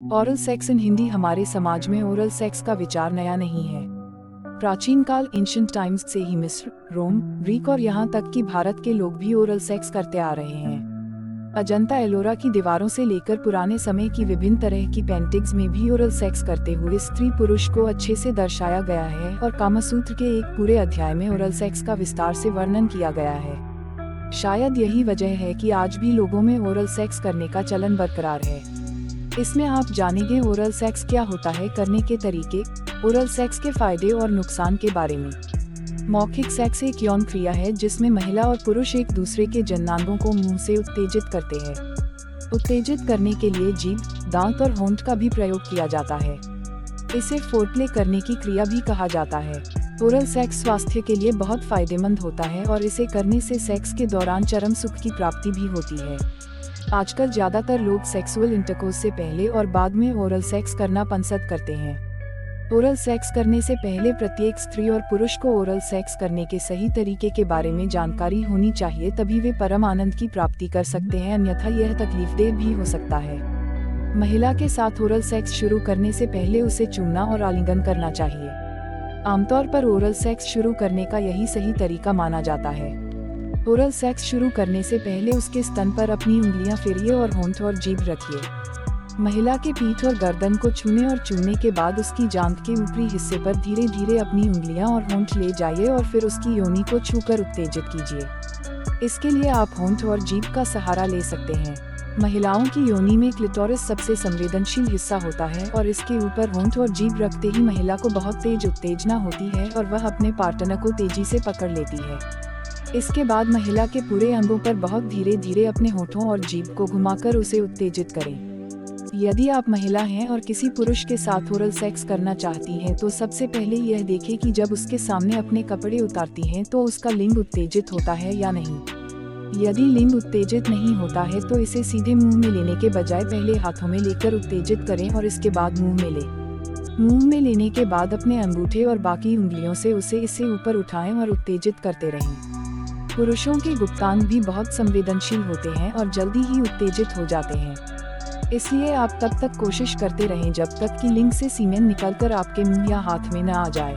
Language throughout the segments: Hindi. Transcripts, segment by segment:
ओरल सेक्स इन हिंदी। हमारे समाज में ओरल सेक्स का विचार नया नहीं है। प्राचीन काल एंशिएंट टाइम्स से ही मिस्र, रोम, ग्रीक और यहाँ तक कि भारत के लोग भी ओरल सेक्स करते आ रहे हैं। अजंता एलोरा की दीवारों से लेकर पुराने समय की विभिन्न तरह की पेंटिंग्स में भी ओरल सेक्स करते हुए स्त्री पुरुष को अच्छे से दर्शाया गया है और कामसूत्र के एक पूरे अध्याय में ओरल सेक्स का विस्तार से वर्णन किया गया है। शायद यही वजह है कि आज भी लोगों में ओरल सेक्स करने का चलन बरकरार है। इसमें आप जानेंगे ओरल सेक्स क्या होता है, करने के तरीके, ओरल सेक्स के फायदे और नुकसान के बारे में। मौखिक सेक्स एक यौन क्रिया है जिसमें महिला और पुरुष एक दूसरे के जननांगों को मुंह से उत्तेजित करते हैं। उत्तेजित करने के लिए जीभ, दांत और होंठ का भी प्रयोग किया जाता है। इसे फोरप्ले करने की क्रिया भी कहा जाता है। ओरल सेक्स स्वास्थ्य के लिए बहुत फायदेमंद होता है और इसे करने से सेक्स के दौरान चरम सुख की प्राप्ति भी होती है। आजकल ज्यादातर लोग सेक्सुअल इंटरकोर्स से पहले और बाद में ओरल सेक्स करना पसंद करते हैं। ओरल सेक्स करने से पहले प्रत्येक स्त्री और पुरुष को ओरल सेक्स करने के सही तरीके के बारे में जानकारी होनी चाहिए, तभी वे परम आनंद की प्राप्ति कर सकते हैं, अन्यथा यह तकलीफदेह भी हो सकता है। महिला के साथ ओरल सेक्स शुरू करने से पहले उसे चूमना और आलिंगन करना चाहिए। आमतौर पर ओरल सेक्स शुरू करने का यही सही तरीका माना जाता है। ओरल सेक्स शुरू करने से पहले उसके स्तन पर अपनी उंगलियां फेरिए और होंठ और जीभ रखिए। महिला के पीठ और गर्दन को छूने और चूमने के बाद उसकी जांघ के ऊपरी हिस्से पर धीरे धीरे अपनी उंगलियां और होंठ ले जाइए और फिर उसकी योनि को छूकर उत्तेजित कीजिए। इसके लिए आप होंठ और जीभ का सहारा ले सकते हैं। महिलाओं की योनि में क्लिटोरिस सबसे संवेदनशील हिस्सा होता है और इसके ऊपर होंठ और जीभ रखते ही महिला को बहुत तेज उत्तेजना होती है और वह अपने पार्टनर को तेजी से पकड़ लेती है। इसके बाद महिला के पूरे अंगों पर बहुत धीरे धीरे अपने होठों और जीभ को घुमाकर उसे उत्तेजित करें। यदि आप महिला हैं और किसी पुरुष के साथ ओरल सेक्स करना चाहती हैं तो सबसे पहले यह देखें कि जब उसके सामने अपने कपड़े उतारती हैं तो उसका लिंग उत्तेजित होता है या नहीं। यदि लिंग उत्तेजित नहीं होता है तो इसे सीधे मुंह में लेने के बजाय पहले हाथों में लेकर उत्तेजित करें और इसके बाद मुंह में लें। मुंह में लेने के बाद अपने अंगूठे और बाकी उंगलियों से इसे ऊपर उठाएं और उत्तेजित करते रहें। पुरुषों के गुप्तांग भी बहुत संवेदनशील होते हैं और जल्दी ही उत्तेजित हो जाते हैं, इसलिए आप तब तक कोशिश करते रहें जब तक कि लिंग से सीमेन निकलकर आपके मुंह या हाथ में न आ जाए।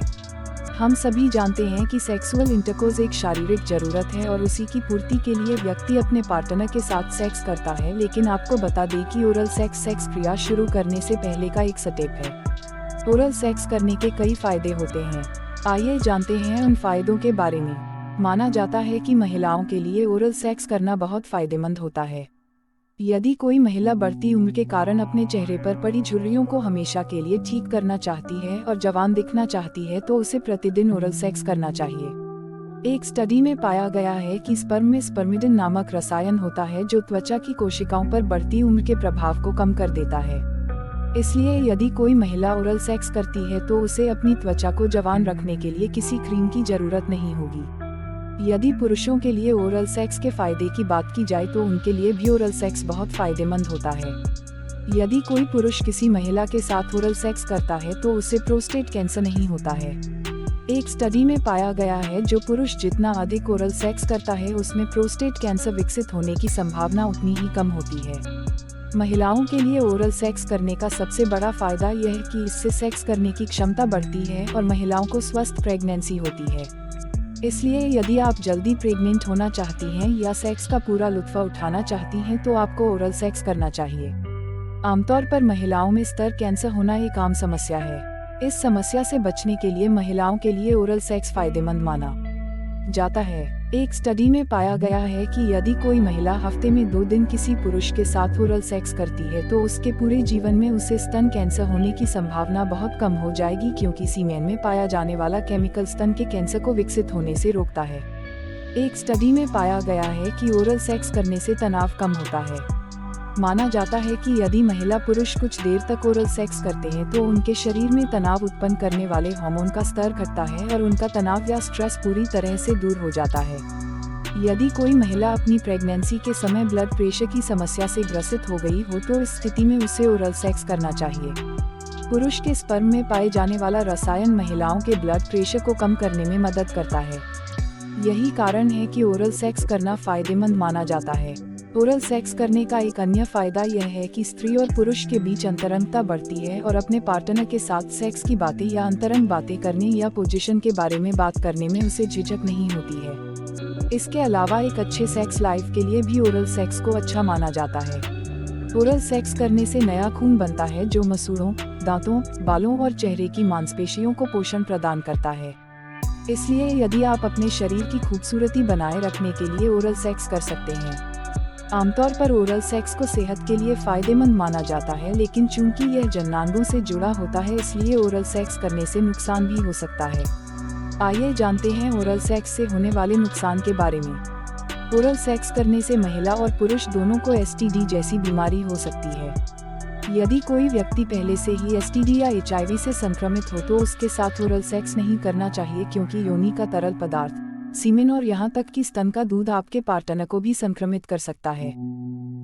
हम सभी जानते हैं कि सेक्सुअल इंटरकोर्स एक शारीरिक जरूरत है और उसी की पूर्ति के लिए व्यक्ति अपने पार्टनर के साथ सेक्स करता है, लेकिन आपको बता दें कि ओरल सेक्स क्रिया शुरू करने से पहले का एक स्टेप है। ओरल सेक्स करने के कई फायदे होते हैं। आइए जानते हैं उन फायदों के बारे में। माना जाता है कि महिलाओं के लिए ओरल सेक्स करना बहुत फायदेमंद होता है। यदि कोई महिला बढ़ती उम्र के कारण अपने चेहरे पर पड़ी झुर्रियों को हमेशा के लिए ठीक करना चाहती है और जवान दिखना चाहती है तो उसे प्रतिदिन ओरल सेक्स करना चाहिए। एक स्टडी में पाया गया है कि स्पर्म में स्पर्मिडिन नामक रसायन होता है जो त्वचा की कोशिकाओं पर बढ़ती उम्र के प्रभाव को कम कर देता है। इसलिए यदि कोई महिला ओरल सेक्स करती है तो उसे अपनी त्वचा को जवान रखने के लिए किसी क्रीम की जरूरत नहीं होगी। यदि पुरुषों के लिए ओरल सेक्स के फायदे की बात की जाए तो उनके लिए भी ओरल सेक्स बहुत फायदेमंद होता है। यदि कोई पुरुष किसी महिला के साथ ओरल सेक्स करता है तो उसे प्रोस्टेट कैंसर नहीं होता है। एक स्टडी में पाया गया है जो पुरुष जितना अधिक ओरल सेक्स करता है उसमें प्रोस्टेट कैंसर विकसित होने की संभावना उतनी ही कम होती है। महिलाओं के लिए ओरल सेक्स करने का सबसे बड़ा फायदा यह है कि इससे सेक्स करने की क्षमता बढ़ती है और महिलाओं को स्वस्थ प्रेगनेंसी होती है। इसलिए यदि आप जल्दी प्रेग्नेंट होना चाहती हैं या सेक्स का पूरा लुत्फ उठाना चाहती हैं तो आपको ओरल सेक्स करना चाहिए। आमतौर पर महिलाओं में स्तन कैंसर होना एक आम समस्या है। इस समस्या से बचने के लिए महिलाओं के लिए ओरल सेक्स फायदेमंद माना जाता है। एक स्टडी में पाया गया है कि यदि कोई महिला हफ्ते में 2 दिन किसी पुरुष के साथ ओरल सेक्स करती है तो उसके पूरे जीवन में उसे स्तन कैंसर होने की संभावना बहुत कम हो जाएगी, क्योंकि सीमेन में पाया जाने वाला केमिकल स्तन के कैंसर को विकसित होने से रोकता है। एक स्टडी में पाया गया है कि ओरल सेक्स करने से तनाव कम होता है। माना जाता है कि यदि महिला पुरुष कुछ देर तक ओरल सेक्स करते हैं तो उनके शरीर में तनाव उत्पन्न करने वाले हार्मोन का स्तर घटता है और उनका तनाव या स्ट्रेस पूरी तरह से दूर हो जाता है। यदि कोई महिला अपनी प्रेगनेंसी के समय ब्लड प्रेशर की समस्या से ग्रसित हो गई हो तो इस स्थिति में उसे ओरल सेक्स करना चाहिए। पुरुष के स्पर्म में पाए जाने वाला रसायन महिलाओं के ब्लड प्रेशर को कम करने में मदद करता है। यही कारण है कि ओरल सेक्स करना फायदेमंद माना जाता है। ओरल सेक्स करने का एक अन्य फायदा यह है कि स्त्री और पुरुष के बीच अंतरंगता बढ़ती है और अपने पार्टनर के साथ सेक्स की बातें या अंतरंग बातें करने या पोजीशन के बारे में बात करने में उसे झिझक नहीं होती है। इसके अलावा एक अच्छे सेक्स लाइफ के लिए भी ओरल सेक्स को अच्छा माना जाता है। ओरल सेक्स करने से नया खून बनता है जो मसूड़ों, दांतों, बालों और चेहरे की मांसपेशियों को पोषण प्रदान करता है। इसलिए यदि आप अपने शरीर की खूबसूरती बनाए रखने के लिए ओरल सेक्स कर सकते हैं। आमतौर पर ओरल सेक्स को सेहत के लिए फायदेमंद माना जाता है, लेकिन चूंकि यह जननांगों से जुड़ा होता है इसलिए ओरल सेक्स करने से नुकसान भी हो सकता है। आइए जानते हैं ओरल सेक्स से होने वाले नुकसान के बारे में। ओरल सेक्स करने से महिला और पुरुष दोनों को एसटीडी जैसी बीमारी हो सकती है। यदि कोई व्यक्ति पहले से ही एसटीडी या एचआईवी से संक्रमित हो तो उसके साथ ओरल सेक्स नहीं करना चाहिए, क्योंकि योनि का तरल पदार्थ, सीमेन और यहाँ तक कि स्तन का दूध आपके पार्टनर को भी संक्रमित कर सकता है।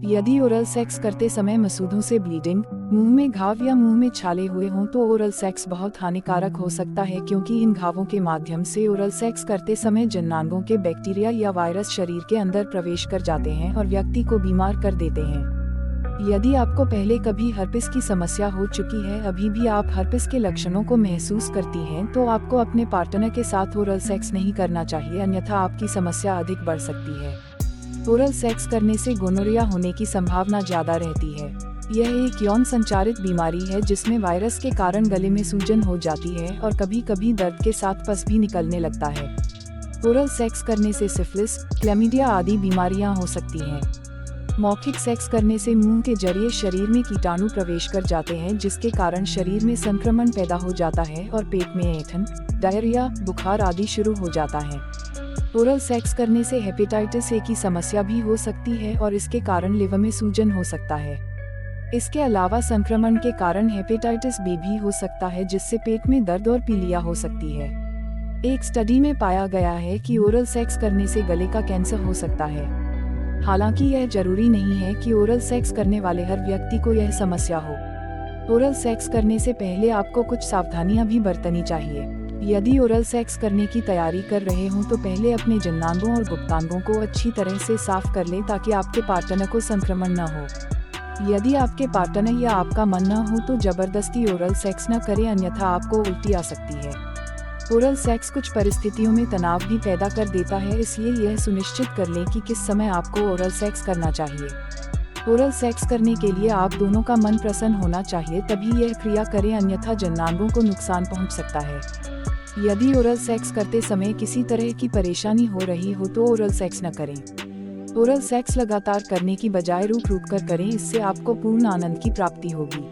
यदि ओरल सेक्स करते समय मसूड़ों से ब्लीडिंग, मुंह में घाव या मुंह में छाले हुए हों तो ओरल सेक्स बहुत हानिकारक हो सकता है, क्योंकि इन घावों के माध्यम से ओरल सेक्स करते समय जननांगों के बैक्टीरिया या वायरस शरीर के अंदर प्रवेश कर जाते हैं और व्यक्ति को बीमार कर देते हैं। यदि आपको पहले कभी हर्पिस की समस्या हो चुकी है, अभी भी आप हर्पिस के लक्षणों को महसूस करती हैं, तो आपको अपने पार्टनर के साथ ओरल सेक्स नहीं करना चाहिए, अन्यथा आपकी समस्या अधिक बढ़ सकती है। ओरल सेक्स करने से गोनोरिया होने की संभावना ज्यादा रहती है। यह एक यौन संचारित बीमारी है जिसमें वायरस के कारण गले में सूजन हो जाती है और कभी कभी दर्द के साथ पस भी निकलने लगता है। ओरल सेक्स करने से सिफिलिस, क्लैमिडिया आदि बीमारियां हो सकती हैं। मौखिक सेक्स करने से मुंह के जरिए शरीर में कीटाणु प्रवेश कर जाते हैं, जिसके कारण शरीर में संक्रमण पैदा हो जाता है और पेट में ऐंठन, डायरिया, बुखार आदि शुरू हो जाता है। ओरल सेक्स करने से हेपेटाइटिस ए की समस्या भी हो सकती है और इसके कारण लिवर में सूजन हो सकता है। इसके अलावा संक्रमण के कारण हेपेटाइटिस बी भी हो सकता है, जिससे पेट में दर्द और पीलिया हो सकती है। एक स्टडी में पाया गया है कि ओरल सेक्स करने से गले का कैंसर हो सकता है। हालांकि यह जरूरी नहीं है कि ओरल सेक्स करने वाले हर व्यक्ति को यह समस्या हो। ओरल सेक्स करने से पहले आपको कुछ सावधानियां भी बरतनी चाहिए। यदि ओरल सेक्स करने की तैयारी कर रहे हों तो पहले अपने जननांगों और गुप्तांगों को अच्छी तरह से साफ कर लें ताकि आपके पार्टनर को संक्रमण न हो। यदि आपके पार्टनर या आपका मन न हो तो जबरदस्ती ओरल सेक्स न करें, अन्यथा आपको उल्टी आ सकती है। ओरल सेक्स कुछ परिस्थितियों में तनाव भी पैदा कर देता है, इसलिए यह सुनिश्चित कर लें कि किस समय आपको ओरल सेक्स करना चाहिए। ओरल सेक्स करने के लिए आप दोनों का मन प्रसन्न होना चाहिए, तभी यह क्रिया करें, अन्यथा जननांगों को नुकसान पहुंच सकता है। यदि ओरल सेक्स करते समय किसी तरह की परेशानी हो रही हो तो ओरल सेक्स न करें। ओरल सेक्स लगातार करने की बजाय रुक रुक कर करें, इससे आपको पूर्ण आनंद की प्राप्ति होगी।